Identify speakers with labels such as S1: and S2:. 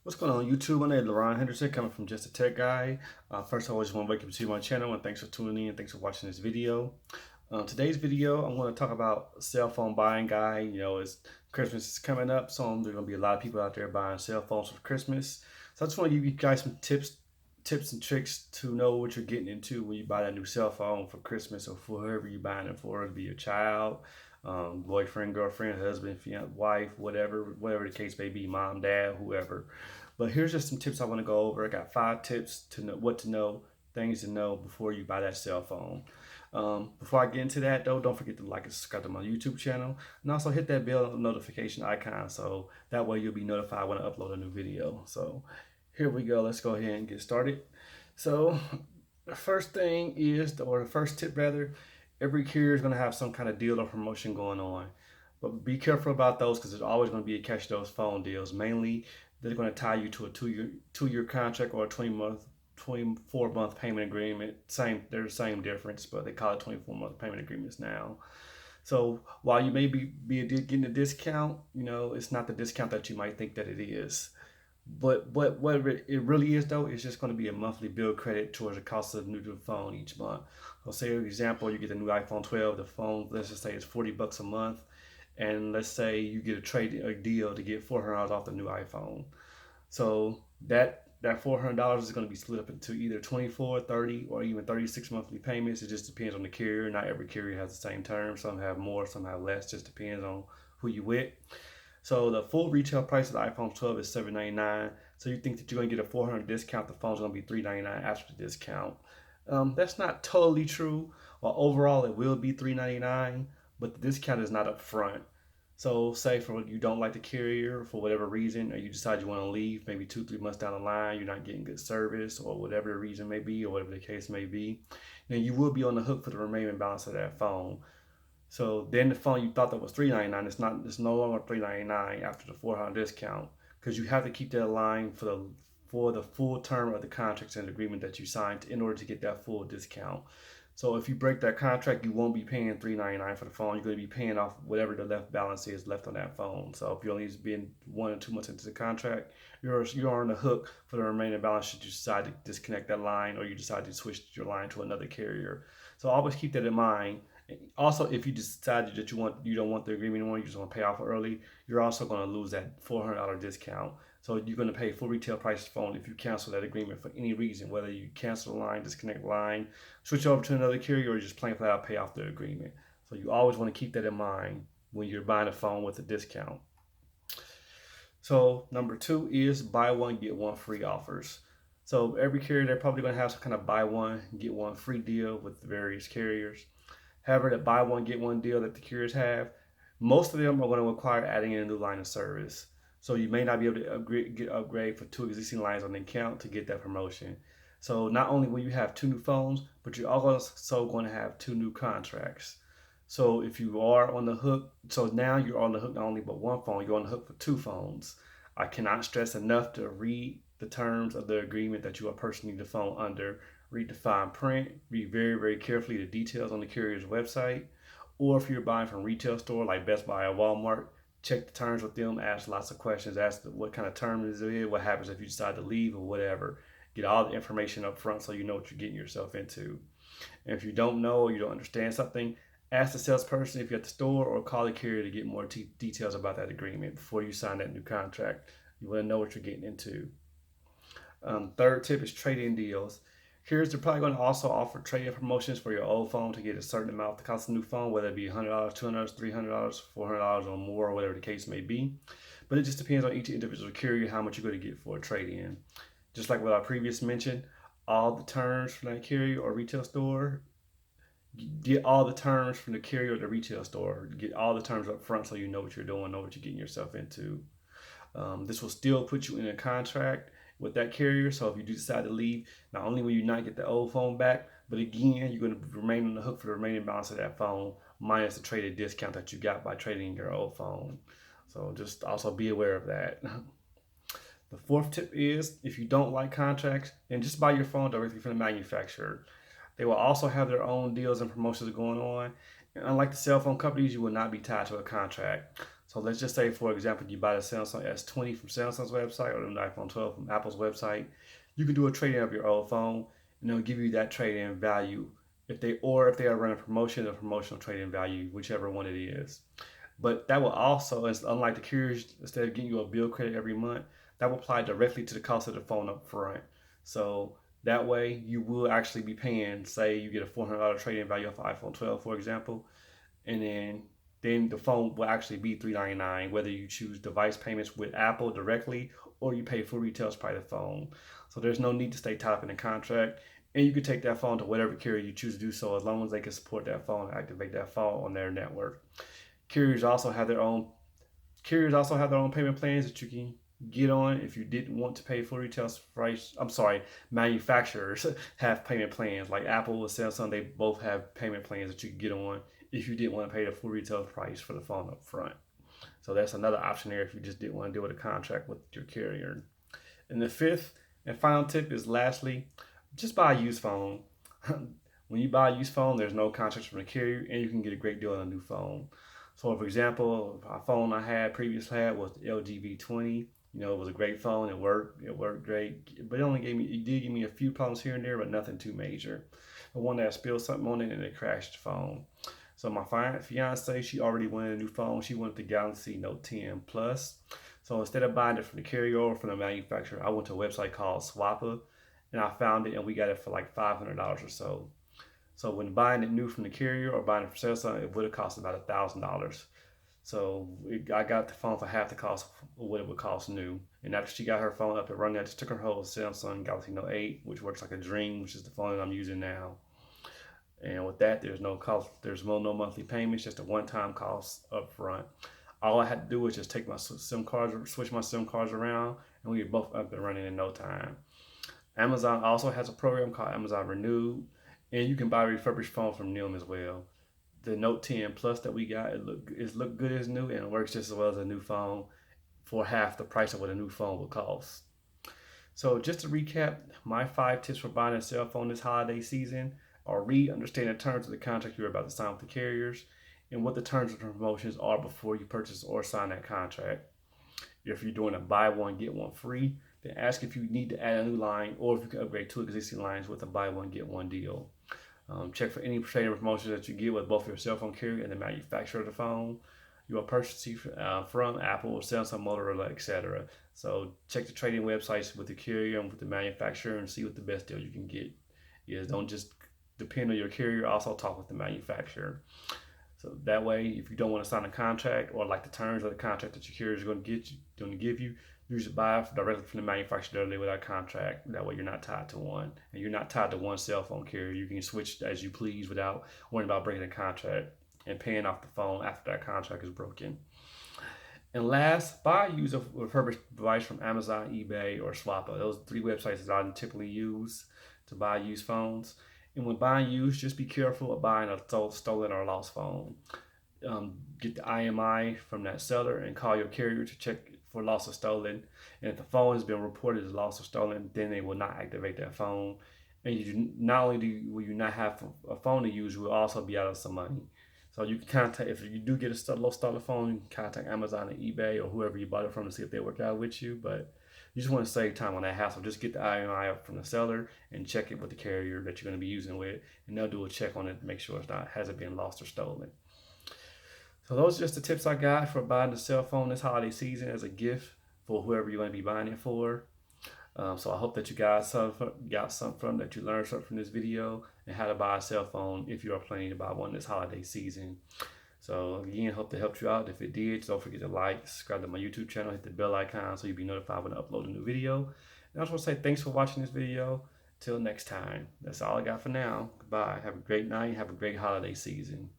S1: What's going on YouTube? My name is Laron Henderson, coming from Just a Tech Guy. First, I always want to welcome you to my channel, and thanks for tuning in. Thanks for watching this video. Today's video, I'm going to talk about cell phone buying guide. It's Christmas is coming up, so there's going to be a lot of people out there buying cell phones for Christmas. So I just want to give you guys some tips and tricks to know what you're getting into when you buy that new cell phone for Christmas or for whoever you're buying it for. It'll be your child, boyfriend, girlfriend, husband, fiance, wife, whatever the case may be, mom, dad, whoever. But here's just some tips I want to go over. I got 5 tips to know what to know, things to know before you buy that cell phone. Before I get into that though, don't forget to like and subscribe to my YouTube channel, and also hit that bell notification icon so that way you'll be notified when I upload a new video. So here we go. Let's go ahead and get started. So the first thing is, or the first tip rather, every carrier is going to have some kind of deal or promotion going on. But be careful about those because there's always going to be a catch those phone deals. Mainly, they're going to tie you to a two-year contract or a 24-month payment agreement. They're the same difference, but they call it 24-month payment agreements now. So while you may be getting a discount, it's not the discount that you might think that it is. But whatever it really is though, it's just going to be a monthly bill credit towards the cost of the new phone each month. So say for example, you get the new iPhone 12, the phone, let's just say it's $40 a month. And let's say you get a deal to get $400 off the new iPhone. So that $400 is going to be split up into either 24, 30, or even 36 monthly payments. It just depends on the carrier. Not every carrier has the same terms. Some have more, some have less. Just depends on who you with. So the full retail price of the iPhone 12 is $799. So you think that you're going to get a $400 discount, the phone's going to be $399 after the discount. That's not totally true. Well, overall, it will be $399, but the discount is not up front. So say for you don't like the carrier for whatever reason, or you decide you want to leave, maybe 2-3 months down the line, you're not getting good service, or whatever the reason may be, or whatever the case may be, then you will be on the hook for the remaining balance of that phone. So then the phone you thought that was $399, it's no longer $399 after the $400 discount, because you have to keep that line for the full term of the contracts and agreement that you signed in order to get that full discount. So if you break that contract, you won't be paying $399 for the phone. You're going to be paying off whatever the left balance is left on that phone. So if you only been 1 or 2 months into the contract, you're on the hook for the remaining balance should you decide to disconnect that line or you decide to switch your line to another carrier. So always keep that in mind. Also, if you decided that you don't want the agreement anymore, you just want to pay off early, you're also going to lose that $400 discount. So you're going to pay full retail price phone if you cancel that agreement for any reason, whether you cancel the line, disconnect the line, switch over to another carrier, or just plain flat out pay off the agreement. So you always want to keep that in mind when you're buying a phone with a discount. So number 2 is buy one, get one free offers. So every carrier, they're probably going to have some kind of buy one, get one free deal with the various carriers. However, the buy one, get one deal that the carriers have, most of them are going to require adding in a new line of service. So you may not be able to upgrade for 2 existing lines on the account to get that promotion. So not only will you have 2 new phones, but you're also going to have 2 new contracts. So if you are on the hook, so now you're on the hook not only but one phone, you're on the hook for 2 phones. I cannot stress enough to read the terms of the agreement that you are purchasing the phone under. Read the fine print, read very, very carefully the details on the carrier's website. Or if you're buying from retail store like Best Buy or Walmart, check the terms with them, ask lots of questions, ask what kind of terms it is, what happens if you decide to leave or whatever. Get all the information up front so you know what you're getting yourself into. And if you don't know or you don't understand something, ask the salesperson if you're at the store or call the carrier to get more details about that agreement before you sign that new contract. You want to know what you're getting into. Third tip is trade-in deals. Carriers are probably going to also offer trade-in promotions for your old phone to get a certain amount to cost a new phone, whether it be $100, $200, $300, $400 or more, or whatever the case may be. But it just depends on each individual carrier how much you're going to get for a trade-in. Just like what I previously mentioned, all the terms from that carrier or retail store, get all the terms from the carrier or the retail store. Get all the terms up front so you know what you're doing, know what you're getting yourself into. This will still put you in a contract with that carrier. So if you do decide to leave, not only will you not get the old phone back, but again, you're going to remain on the hook for the remaining balance of that phone, minus the traded discount that you got by trading your old phone. So just also be aware of that. The 4th tip is if you don't like contracts, then just buy your phone directly from the manufacturer. They will also have their own deals and promotions going on. And unlike the cell phone companies, you will not be tied to a contract. So let's just say, for example, you buy the Samsung S20 from Samsung's website or the iPhone 12 from Apple's website. You can do a trade-in of your old phone, and they'll give you that trade-in value if they are running a promotion, a promotional trade-in value, whichever one it is. But that will also, unlike the carriers, instead of getting you a bill credit every month, that will apply directly to the cost of the phone up front. So that way, you will actually be paying. Say you get a $400 trade-in value of iPhone 12, for example, and then the phone will actually be $399, whether you choose device payments with Apple directly or you pay full retail price of the phone. So there's no need to stay tied up in a contract, and you can take that phone to whatever carrier you choose to do so, as long as they can support that phone and activate that phone on their network. Carriers also have their own Carriers also have their own payment plans that you can get on if you didn't want to pay full retail price. I'm sorry, manufacturers have payment plans like Apple or Samsung. They both have payment plans that you can get on if you didn't want to pay the full retail price for the phone up front. So that's another option there if you just didn't want to deal with a contract with your carrier. And the fifth and final tip is, lastly, just buy a used phone. When you buy a used phone, there's no contract from the carrier, and you can get a great deal on a new phone. So, for example, a phone I had previously was the LG V20. It was a great phone. It worked. It worked great, but it did give me a few problems here and there, but nothing too major. But one day I spilled something on it and it crashed the phone. So my fiance, she already wanted a new phone. She wanted the Galaxy Note 10 Plus. So instead of buying it from the carrier or from the manufacturer, I went to a website called Swappa, and I found it, and we got it for like $500 or so. So when buying it new from the carrier or buying it from Samsung, it would have cost about $1,000. So I got the phone for half the cost of what it would cost new. And after she got her phone up and running, I just took her whole Samsung Galaxy Note 8, which works like a dream, which is the phone that I'm using now. And with that, there's no cost, there's no monthly payments, just a one-time cost up front. All I had to do was just take my SIM cards, switch my SIM cards around, and we were both up and running in no time. Amazon also has a program called Amazon Renewed, and you can buy a refurbished phone from them as well. The Note 10 Plus that we got, it look good as new, and it works just as well as a new phone for half the price of what a new phone would cost. So just to recap, my 5 tips for buying a cell phone this holiday season are: read, understand the terms of the contract you're about to sign with the carriers, and what the terms of the promotions are before you purchase or sign that contract. If you're doing a buy one, get one free, then ask if you need to add a new line or if you can upgrade 2 existing lines with a buy one, get one deal. Check for any trading promotions that you get with both your cell phone carrier and the manufacturer of the phone you are purchasing from Apple or Samsung, Motorola, etc. So check the trading websites with the carrier and with the manufacturer and see what the best deal you can get is. Don't just depend on your carrier, also talk with the manufacturer. So that way, if you don't want to sign a contract or like the terms of the contract that your carrier is going to give you, you just buy directly from the manufacturer directly without contract. That way, you're not tied to one, and you're not tied to one cell phone carrier. You can switch as you please without worrying about breaking a contract and paying off the phone after that contract is broken. And last, buy use a refurbished device from Amazon, eBay, or Swappa. Those 3 websites that I typically use to buy used phones. And when buying used, just be careful of buying a stolen or lost phone. Get the IMI from that seller and call your carrier to check for lost or stolen. And if the phone has been reported as lost or stolen, then they will not activate that phone. And not only will you not have a phone to use, you will also be out of some money. So you can contact, if you do get a stolen phone, you can contact Amazon or eBay or whoever you bought it from to see if they work out with you. But you just want to save time on that hassle. Just get the IMI up from the seller and check it with the carrier that you're going to be using with, and they'll do a check on it to make sure hasn't been lost or stolen. So those are just the tips I got for buying a cell phone this holiday season as a gift for whoever you're going to be buying it for. So I hope that you guys got something from that, you learned something from this video and how to buy a cell phone if you are planning to buy one this holiday season. So again, hope that helped you out. If it did, don't forget to like, subscribe to my YouTube channel, hit the bell icon so you'll be notified when I upload a new video. And I just want to say thanks for watching this video. Till next time. That's all I got for now. Goodbye. Have a great night. Have a great holiday season.